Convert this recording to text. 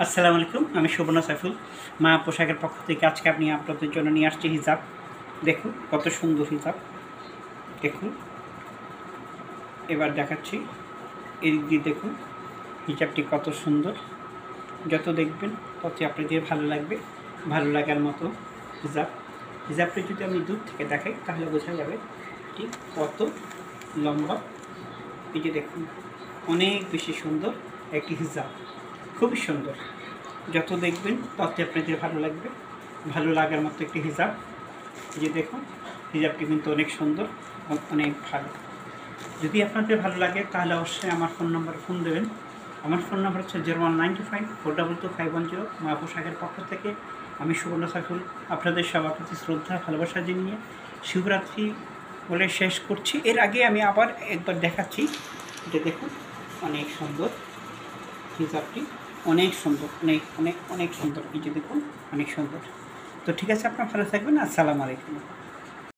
আসসালামু আলাইকুম, আমি সুবর্ণ সাইফুল। মা পোশাকের পক্ষ থেকে আজকে আপনি আপনাদের জন্য নিয়ে আসছি হিজাব। দেখুন কত সুন্দর হিজাব। দেখুন, এবার দেখাচ্ছি। এদিক দিয়ে দেখুন হিজাবটি কত সুন্দর। যত দেখবেন ততই আপনাদের ভালো লাগবে। ভালো লাগার মতো হিজাব। হিজাবটি যদি আমি দূর থেকে দেখাই তাহলে বোঝা যাবে ঠিক কত লম্বা। এই যে দেখুন, অনেক বেশি সুন্দর একটি হিজাব, খুবই সুন্দর। যত দেখবেন তত আপনাদের ভালো লাগবে। ভালো লাগার মতো একটি হিজাব। এই যে দেখুন, হিজাবটি কিন্তু অনেক সুন্দর এবং অনেক ভালো। যদি আপনাদের ভালো লাগে তাহলে অবশ্যই আমার ফোন নম্বরে ফোন দেবেন। আমার ফোন নম্বর হচ্ছে 0195422510। মা পোশাকের পক্ষ থেকে আমি সুবর্ণ সাইফুল আপনাদের সবার প্রতি শ্রদ্ধা ভালোবাসা জানিয়ে শিবরাত্রি বলে শেষ করছি। এর আগে আমি আবার একবার দেখাচ্ছি। এটা দেখুন, অনেক সুন্দর হিজাবটি, অনেক সুন্দর, অনেক অনেক অনেক সুন্দর। এই যে দেখুন, অনেক সুন্দর। তো ঠিক আছে, আপনারা ভালো থাকবেন। আসসালামু আলাইকুম।